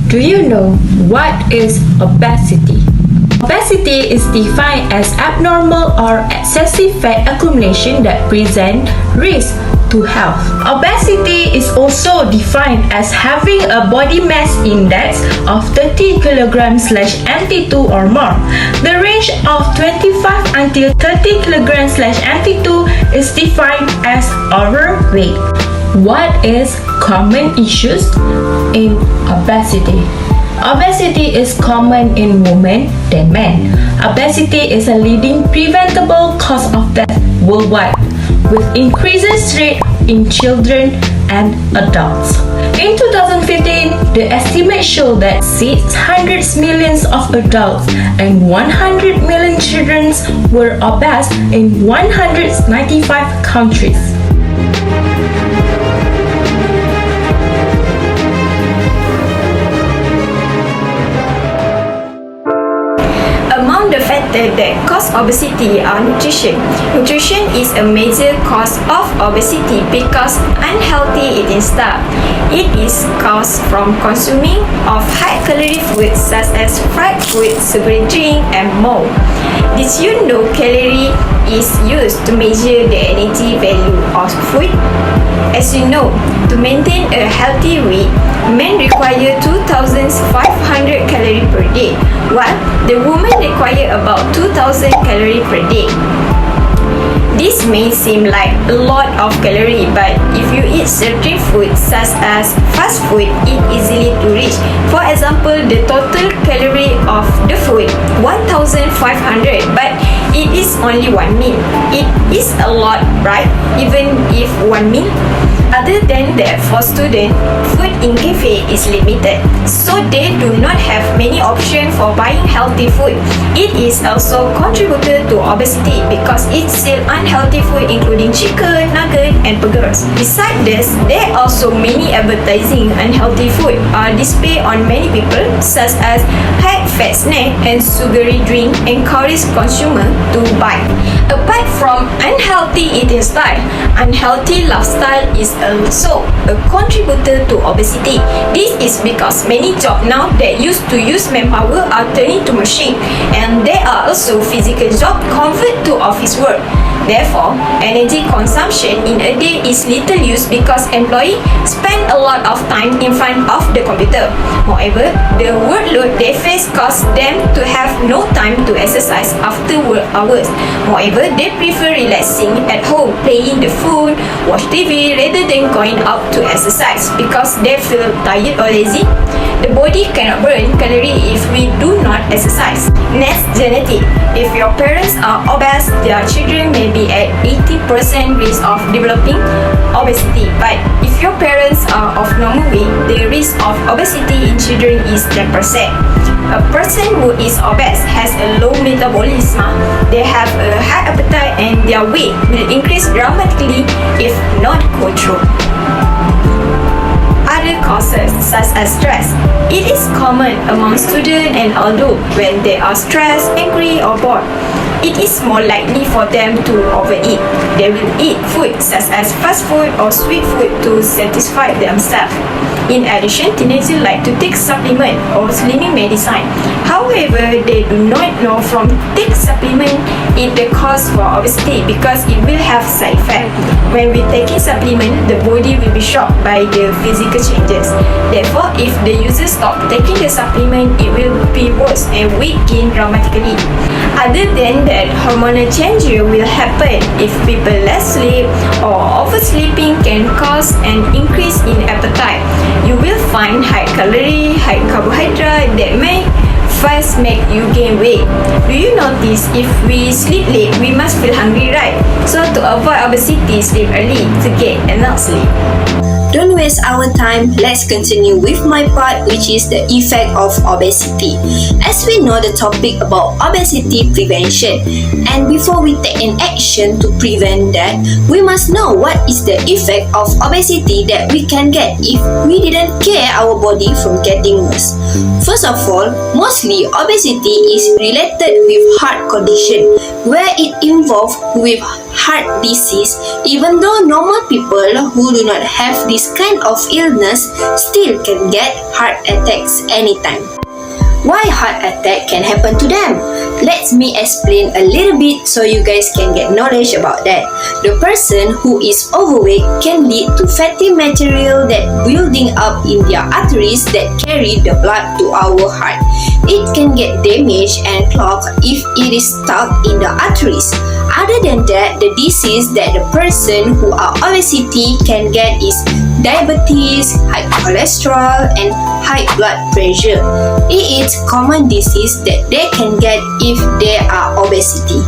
Do you know what is obesity? Obesity is defined as abnormal or excessive fat accumulation that present risk to health. Obesity is also defined as having a body mass index of 30 kg/mt2 or more. The range of 25 until 30 kg/mt2 is defined as overweight. What is common issues in obesity? Obesity is common in women than men. Obesity is a leading preventable cause of death worldwide, with increases rate in children and adults. In 2015, the estimates show that 600 million of adults and 100 million children were obese in 195 countries. Among the factors that cause obesity are nutrition. Nutrition is a major cause of obesity because unhealthy eating style. It is caused from consuming of high-calorie foods such as fried food, sugary drink, and more. Did you know calorie is used to measure the energy value of food? As you know, to maintain a healthy weight, men require 2,500 calories per day, while the women require about 2,000 calories per day. This may seem like a lot of calories, but if you eat certain foods such as fast food, it easily to reach. For example, the total calorie of the food 1,500, but it is only one meal. It is a lot, right? Even if one meal. Other than that, for students, food in cafe is limited, so they do not have many options for buying healthy food. It is also contributed to obesity because it sells unhealthy food including chicken, nugget, and burgers. Besides this, there are also many advertising unhealthy food are displayed on many people, such as high-fat snack and sugary drink encourage consumer to buy. Apart from unhealthy eating style, unhealthy lifestyle is also a contributor to obesity. This is because many jobs now that used to use manpower are turning to machine, and there are also physical jobs convert to office work. Therefore, energy consumption in a day is little used because employees spend a lot of time in front of the computer. Moreover, the workload they face causes them to have no time to exercise after work hours. Moreover, they prefer relaxing at home, playing the phone, watch TV rather than going out to exercise because they feel tired or lazy. The body cannot burn calories if we do not exercise. Next, genetic. If your parents are obese, their children may be at 80% risk of developing obesity. But if your parents are of normal weight, the risk of obesity in children is 10%. A person who is obese has a low metabolism. They have a high appetite and their weight will increase dramatically if not controlled. Other causes such as stress. It is common among students and adults when they are stressed, angry, or bored. It is more likely for them to overeat. They will eat food such as fast food or sweet food to satisfy themselves. In addition, teenagers like to take supplement or slimming medicine. However, they do not know from take supplement it the cause for obesity because it will have side effect. When we taking supplement, the body will be shocked by the physical changes. Therefore, if the user stop taking the supplement, it will be worse and weight gain dramatically. Other than that, hormonal change will happen if people less sleep or oversleeping can cause an increase in appetite. You will find high calorie, high carbohydrate that may first make you gain weight. Do you notice if we sleep late, we must feel hungry, right? So to avoid obesity, sleep early to get enough sleep. Don't waste our time, let's continue with my part, which is the effect of obesity. As we know the topic about obesity prevention, and before we take an action to prevent that, we must know what is the effect of obesity that we can get if we didn't care our body from getting worse. First of all, mostly obesity is related with heart condition, where it involves with heart disease, even though normal people who do not have this kind of illness still can get heart attacks anytime. Why heart attack can happen to them? Let me explain a little bit so you guys can get knowledge about that. The person who is overweight can lead to fatty material that building up in their arteries that carry the blood to our heart. It can get damaged and clogged if it is stuck in the arteries. Other than that, the disease that the person who are obesity can get is diabetes, high cholesterol, and high blood pressure. It is common disease that they can get if they are obesity.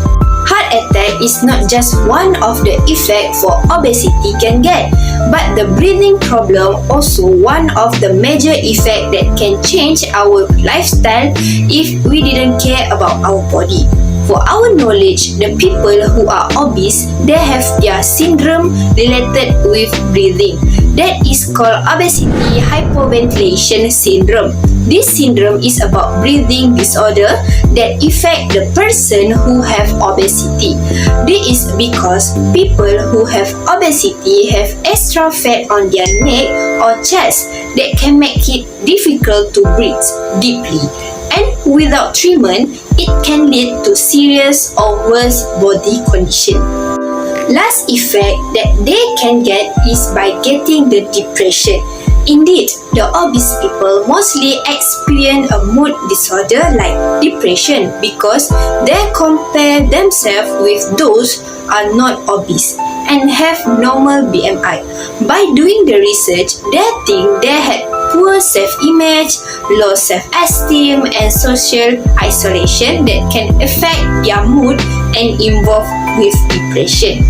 Heart attack is not just one of the effects for obesity can get, but the breathing problem also one of the major effects that can change our lifestyle if we didn't care about our body. For our knowledge, the people who are obese, they have their syndrome related with breathing. That is called obesity hypoventilation syndrome. This syndrome is about breathing disorder that affect the person who have obesity. This is because people who have obesity have extra fat on their neck or chest that can make it difficult to breathe deeply. And without treatment, it can lead to serious or worse body condition. Last effect that they can get is by getting the depression. Indeed, the obese people mostly experience a mood disorder like depression because they compare themselves with those who are not obese and have normal BMI. By doing the research, they think they had poor self-image, low self-esteem, and social isolation that can affect their mood and involve with depression.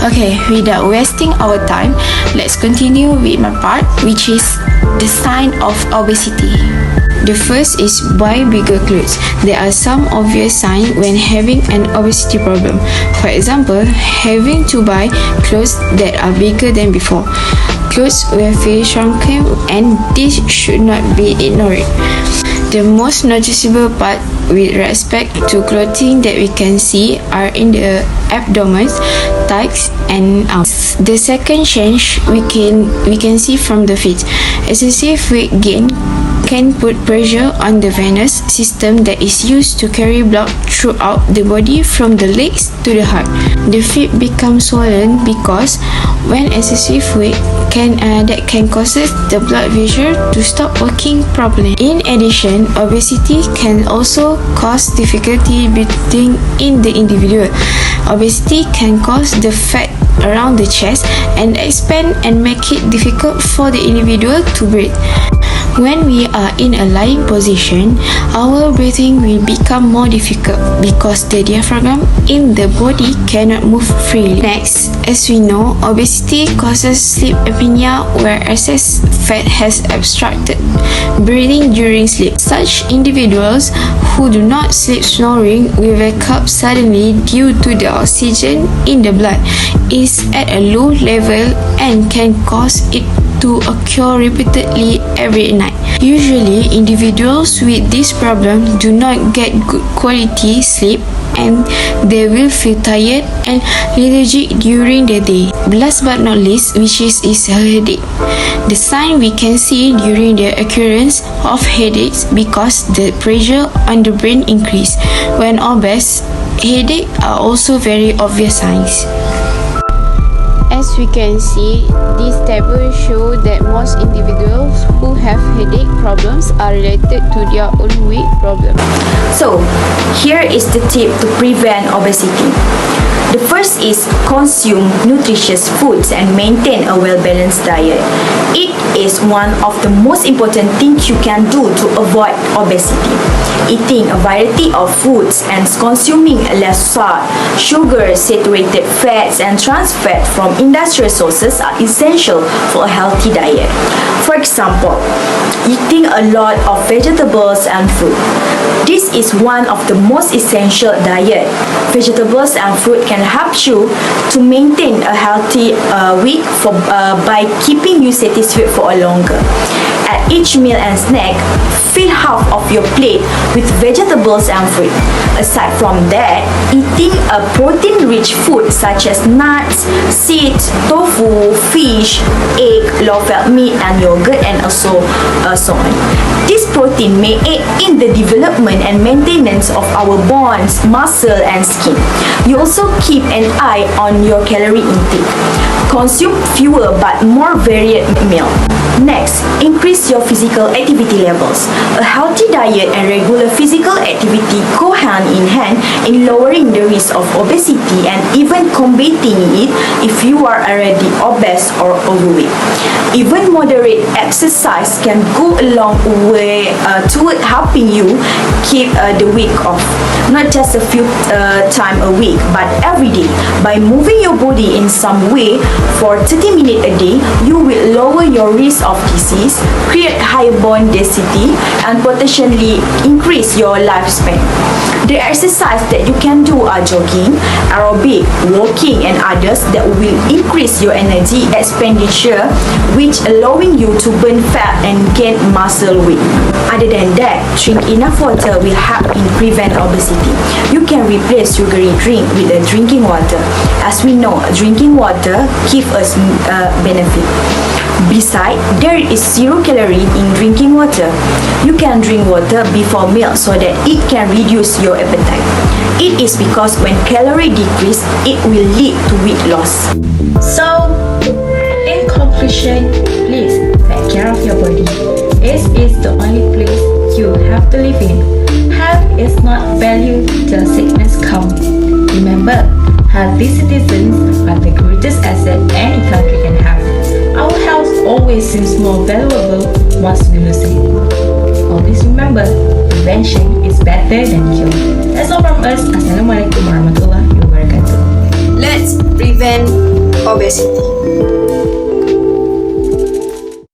Okay, without wasting our time, let's continue with my part, which is the sign of obesity. The first is buy bigger clothes. There are some obvious signs when having an obesity problem. For example, having to buy clothes that are bigger than before. Clothes will feel shrunken and this should not be ignored. The most noticeable part with respect to clothing that we can see are in the abdomen, thighs, and arms. The second change we can see from the feet. Excessive weight gain can put pressure on the venous system that is used to carry blood throughout the body from the legs to the heart. The feet become swollen because when excessive weight that can cause the blood vessel to stop working properly. In addition, obesity can also cause difficulty breathing in the individual. Obesity can cause the fat around the chest and expand and make it difficult for the individual to breathe. When we are in a lying position, our breathing will become more difficult because the diaphragm in the body cannot move freely. Next, as we know, obesity causes sleep apnea where excess fat has obstructed breathing during sleep. Such individuals who do not sleep snoring will wake up suddenly due to the oxygen in the blood is at a low level and can cause it to occur repeatedly every night. Usually, individuals with this problem do not get good quality sleep and they will feel tired and lethargic during the day. Last but not least, which is a headache. The sign we can see during the occurrence of headaches because the pressure on the brain increase. When obese, headaches are also very obvious signs. As we can see, this table shows that most individuals who have headache problems are related to their own weight problem. So, here is the tip to prevent obesity. The first is consume nutritious foods and maintain a well-balanced diet. It is one of the most important things you can do to avoid obesity. Eating a variety of foods and consuming less salt, sugar, saturated fats, and trans fat from industrial sources are essential for a healthy diet. For example, eating a lot of vegetables and fruit. This is one of the most essential diet. Vegetables and fruit can help you to maintain a healthy weight by keeping you satisfied for a longer. And each meal and snack, fill half of your plate with vegetables and fruit. Aside from that, eating a protein-rich food such as nuts, seeds, tofu, fish, egg, low-fat meat, and yogurt, and also so on. This protein may aid in the development and maintenance of our bones, muscle, and skin. You also keep an eye on your calorie intake. Consume fewer but more varied meal. Next, increase your physical activity levels. A healthy diet and regular physical activity go hand in hand in lowering the risk of obesity and even combating it if you are already obese or overweight. Even moderate exercise can go a long way toward helping you keep the weight off. Not just a few times a week, but every day. By moving your body in some way for 30 minutes a day, you will lower your risk of disease, create higher bone density, and potentially increase your lifespan. The exercise that you can do are jogging, aerobic, walking, and others that will increase your energy expenditure, which allowing you to burn fat and gain muscle weight. Other than that, drink enough water will help in prevent obesity. You can replace sugary drink with a drinking water. As we know, drinking water gives us benefit. Besides, there is 0 calorie in drinking water. You can drink water before meal so that it can reduce your appetite. It is because when calorie decrease, it will lead to weight loss. So, in conclusion, please take care of your body. It is the only place you have to live in. Health is not valued till sickness comes. Remember, healthy citizens are the greatest asset any country can have. Our health always seems more valuable once we lose it. Always remember, prevention is better than cure. That's all from us. Assalamualaikum warahmatullahi wabarakatuh. Let's prevent obesity.